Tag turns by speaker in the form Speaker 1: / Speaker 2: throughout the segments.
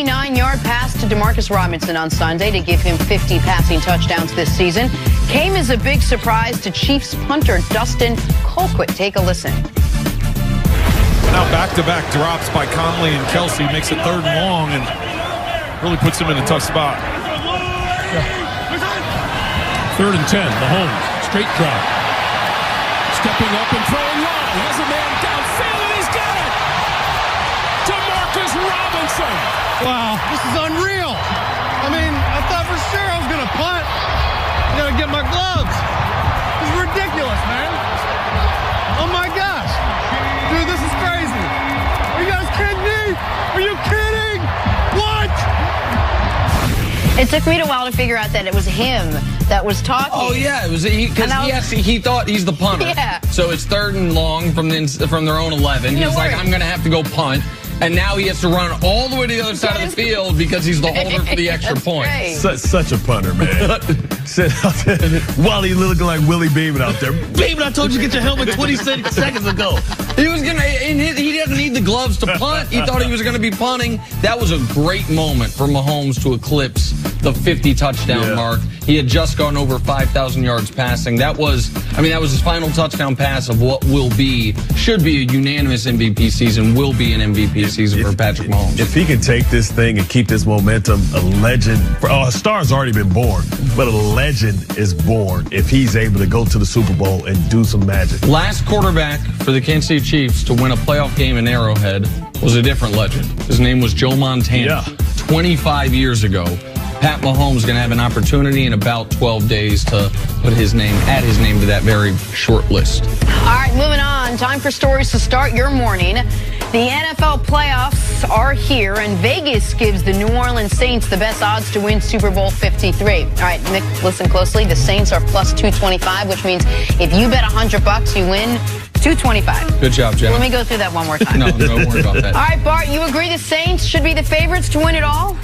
Speaker 1: 9-yard pass to Demarcus Robinson on Sunday to give him 50 passing touchdowns this season came as a big surprise to Chiefs punter Dustin Colquitt. Take a listen.
Speaker 2: Now back-to-back drops by Conley and Kelsey makes it 3rd and long and really puts him in a tough spot.
Speaker 3: 3rd and 10, Mahomes, straight drop. Stepping up and throwing long. He has a man downfield and he's got it! Demarcus Robinson!
Speaker 4: Wow, this is unreal. I mean, I thought for sure I was going to punt. I got to get my gloves. This is ridiculous, man. Oh, my gosh. Dude, this is crazy. Are you guys kidding me? Are you kidding? What?
Speaker 1: It took me a while to figure out that it was him that was talking.
Speaker 5: Oh, yeah. It was because he thought he's the punter.
Speaker 1: Yeah.
Speaker 5: So it's 3rd and long from their own 11. He's like, I'm going to have to go punt. And now he has to run all the way to the other side of the field because he's the holder for the extra point.
Speaker 6: Such a punter, man. Wally looking like Willie Beeman out there. Beeman, I told you to get your helmet 20 seconds ago.
Speaker 5: He was gonna, and he didn't need the gloves to punt. He thought he was going to be punting. That was a great moment for Mahomes to eclipse the 50 touchdown mark. He had just gone over 5,000 yards passing. That was his final touchdown pass of what should be a unanimous MVP season, will be an MVP season for Patrick Mahomes.
Speaker 6: If he can take this thing and keep this momentum, a legend, a star's already been born, but a legend is born if he's able to go to the Super Bowl and do some magic.
Speaker 5: Last quarterback for the Kansas City Chiefs to win a playoff game in Arrowhead was a different legend. His name was Joe Montana. 25 years ago. Pat Mahomes is going to have an opportunity in about 12 days to add his name to that very short list.
Speaker 1: All right, moving on. Time for stories to start your morning. The NFL playoffs are here, and Vegas gives the New Orleans Saints the best odds to win Super Bowl 53. All right, Nick, listen closely. The Saints are plus 225, which means if you bet $100, you win 225.
Speaker 5: Good job, Jeff.
Speaker 1: Let me go through that one more time.
Speaker 5: No, don't worry about that.
Speaker 1: All right, Bart, you agree the Saints should be the favorites to win it all?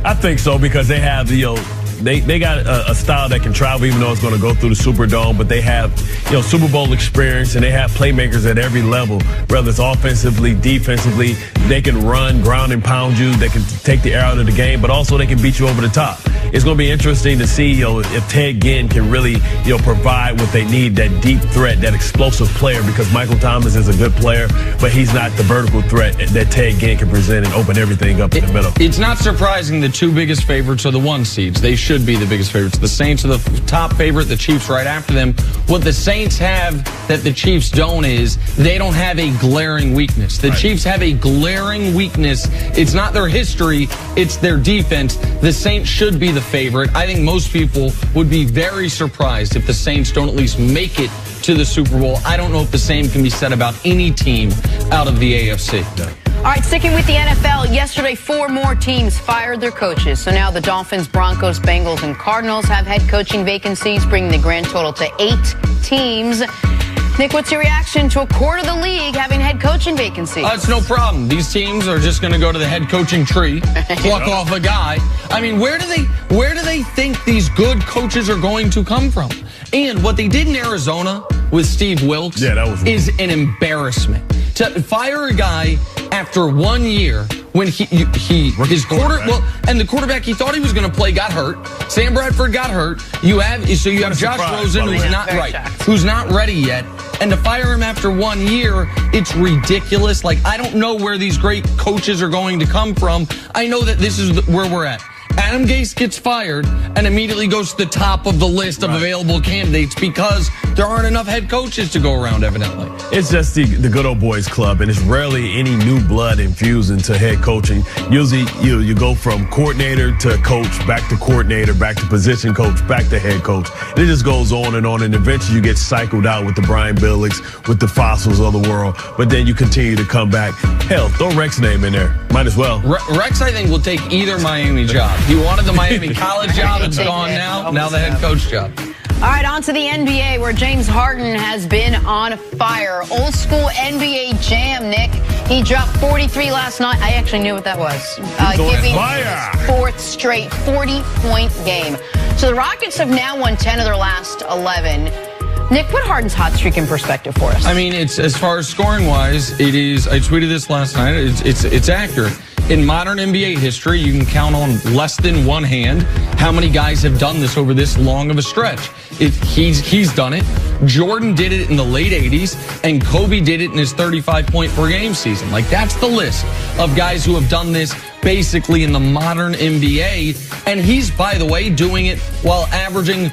Speaker 6: I think so because they have they got a style that can travel even though it's going to go through the Superdome, but they have Super Bowl experience and they have playmakers at every level, whether it's offensively, defensively. They can run, ground and pound you. They can take the air out of the game, but also they can beat you over the top. It's going to be interesting to see if Ted Ginn can really provide what they need, that deep threat, that explosive player, because Michael Thomas is a good player, but he's not the vertical threat that Ted Ginn can present and open everything up in the middle.
Speaker 5: It's not surprising the two biggest favorites are the 1 seeds. They should be the biggest favorites. The Saints are the top favorite, the Chiefs right after them. What the Saints have that the Chiefs don't is they don't have a glaring weakness. The Chiefs have a glaring weakness. It's not their history, it's their defense. The Saints should be the favorite. I think most people would be very surprised if the Saints don't at least make it to the Super Bowl. I don't know if the same can be said about any team out of the AFC.
Speaker 1: All right, sticking with the NFL, yesterday 4 more teams fired their coaches. So now the Dolphins, Broncos, Bengals, and Cardinals have head coaching vacancies, bringing the grand total to 8 teams. Nick, what's your reaction to a quarter of the league having head coaching vacancies?
Speaker 5: It's no problem. These teams are just going to go to the head coaching tree, pluck off a guy. I mean, where do they think these good coaches are going to come from? And what they did in Arizona with Steve Wilkes is an embarrassment. To fire a guy after 1 year when his the quarterback he thought he was going to play got hurt. Sam Bradford got hurt. You have Josh Rosen who's not ready yet. And to fire him after 1 year, it's ridiculous. Like, I don't know where these great coaches are going to come from. I know that this is where we're at. Adam Gase gets fired and immediately goes to the top of the list of available candidates because there aren't enough head coaches to go around, evidently.
Speaker 6: It's just the good old boys club, and it's rarely any new blood infused into head coaching. Usually you go from coordinator to coach, back to coordinator, back to position coach, back to head coach. And it just goes on, and eventually you get cycled out with the Brian Billicks, with the Fossils of the world, but then you continue to come back. Hell, throw Rex's name in there. Might as well.
Speaker 5: Rex, I think, will take either Miami job. He wanted the Miami college job. It's gone now. Now the head coach job.
Speaker 1: All right, on to the NBA, where James Harden has been on fire. Old school NBA jam, Nick. He dropped 43 last night. I actually knew what that was. Giving his 4th straight 40-point game. So the Rockets have now won 10 of their last 11. Nick, put Harden's hot streak in perspective for us.
Speaker 5: I mean, it's as far as scoring wise, it is. I tweeted this last night. It's accurate. In modern NBA history, you can count on less than one hand how many guys have done this over this long of a stretch. He's done it. Jordan did it in the late 80s, and Kobe did it in his 35-point per game season. Like, that's the list of guys who have done this basically in the modern NBA. And he's, by the way, doing it while averaging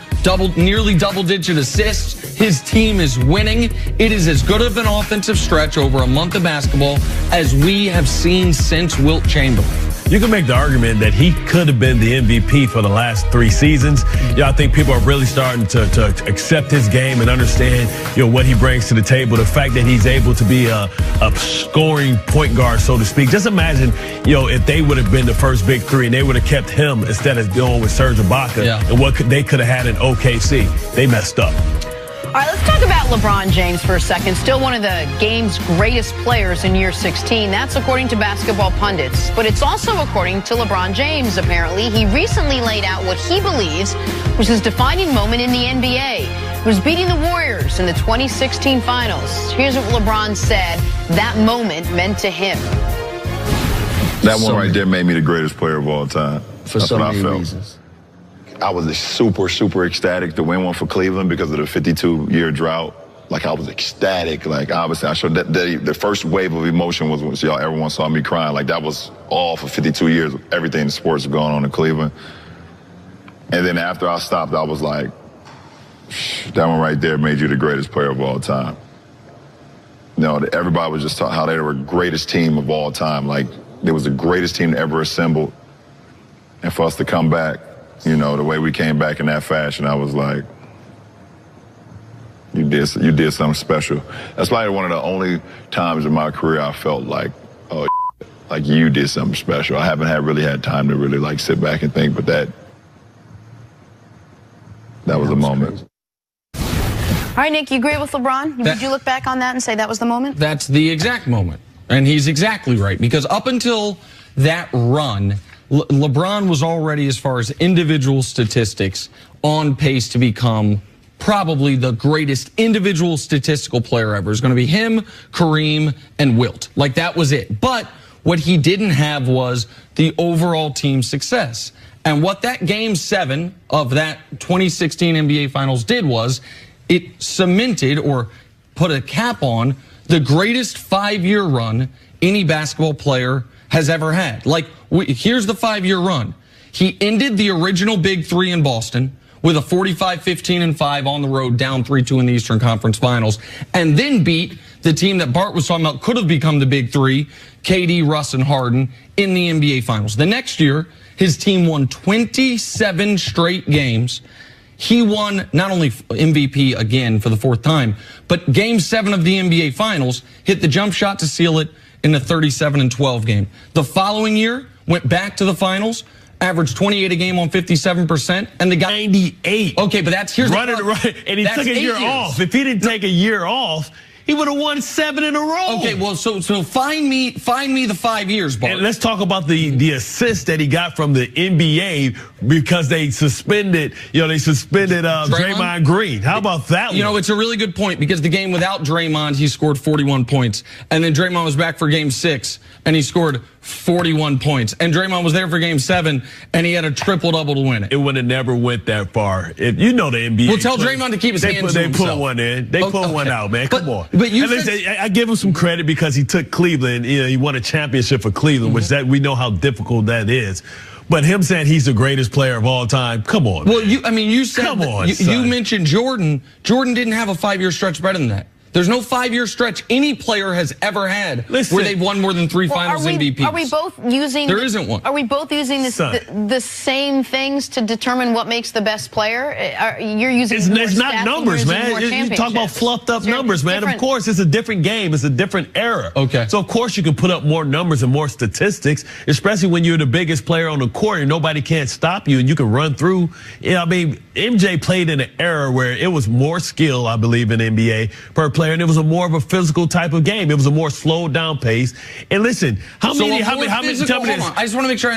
Speaker 5: nearly double-digit assists. His team is winning. It is as good of an offensive stretch over a month of basketball as we have seen since Wilt Chamberlain.
Speaker 6: You can make the argument that he could have been the MVP for the last 3 seasons. I think people are really starting to accept his game and understand, what he brings to the table. The fact that he's able to be a scoring point guard, so to speak. Just imagine, if they would have been the first big 3 and they would have kept him instead of going with Serge Ibaka and what they could have had in OKC. They messed up.
Speaker 1: All right, let's talk about LeBron James for a second. Still one of the game's greatest players in year 16. That's according to basketball pundits. But it's also according to LeBron James, apparently. He recently laid out what he believes was his defining moment in the NBA. It was beating the Warriors in the 2016 finals. Here's what LeBron said that moment meant to him.
Speaker 7: That one right there made me the greatest player of all time.
Speaker 5: For so many reasons.
Speaker 7: I was super, super ecstatic to win one for Cleveland because of the 52-year drought. Like, I was ecstatic. Like, obviously, I showed that the first wave of emotion was when everyone saw me crying. Like, that was all for 52 years. Everything in sports going on in Cleveland. And then after I stopped, I was like, that one right there made you the greatest player of all time. Everybody was just talking how they were the greatest team of all time. Like, they was the greatest team ever assembled. And for us to come back, the way we came back in that fashion, I was like, you did something special. That's probably one of the only times in my career I felt like, oh, like you did something special. I haven't really had time to really sit back and think, but that was a moment.
Speaker 1: All right, Nick, you agree with LeBron? Would you look back on that and say that was the moment?
Speaker 5: That's the exact moment. And he's exactly right, because up until that run, LeBron was already, as far as individual statistics, on pace to become probably the greatest individual statistical player ever. It's going to be him, Kareem, and Wilt. Like, that was it. But what he didn't have was the overall team success. And what that Game 7 of that 2016 NBA Finals did was it cemented or put a cap on the greatest 5-year run any basketball player has ever had. Like, here's the 5-year run. He ended the original Big 3 in Boston with a 45-15-5 on the road, down 3-2 in the Eastern Conference Finals, and then beat the team that Bart was talking about could have become the Big 3, KD, Russ, and Harden, in the NBA Finals. The next year, his team won 27 straight games. He won not only MVP again for the 4th time, but Game 7 of the NBA Finals, hit the jump shot to seal it in the 37-12 game. The following year, went back to the finals, averaged 28 a game on 57%, and the guy
Speaker 6: 98.
Speaker 5: Okay, but here's
Speaker 6: running right, and he took a year off. If he didn't take a year off, he would have won 7 in a row.
Speaker 5: Okay, well, so find me the 5 years, Bart.
Speaker 6: And let's talk about the assist that he got from the NBA because they suspended, Draymond Green. How about that one?
Speaker 5: It's a really good point because the game without Draymond, he scored 41 points. And then Draymond was back for Game 6, and he scored 41 points. And Draymond was there for Game 7, and he had a triple-double to win it.
Speaker 6: It would have never went that far. If the NBA.
Speaker 5: Well, tell Draymond to keep his hands to himself.
Speaker 6: They put one in. They put one out, man. Come on.
Speaker 5: But
Speaker 6: I give him some credit because he took Cleveland. He won a championship for Cleveland, which we know how difficult that is. But him saying he's the greatest player of all time, come on.
Speaker 5: Well, you said, come on, you mentioned Jordan. Jordan didn't have a 5-year stretch better than that. There's no 5-year stretch any player has ever had where they've won more than 3 finals MVPs.
Speaker 1: Are we both using?
Speaker 5: There isn't one.
Speaker 1: Are we both using the same things to determine what makes the best player? You're using.
Speaker 6: It's not numbers, man. You talk about fluffed up numbers, man. Of course, it's a different game. It's a different era.
Speaker 5: Okay.
Speaker 6: So of course you can put up more numbers and more statistics, especially when you're the biggest player on the court and nobody can't stop you and you can run through. MJ played in an era where it was more skill, I believe, in NBA per player, and it was more of a physical type of game. It was a more slowed down pace. And listen, how many?
Speaker 5: I just want to make sure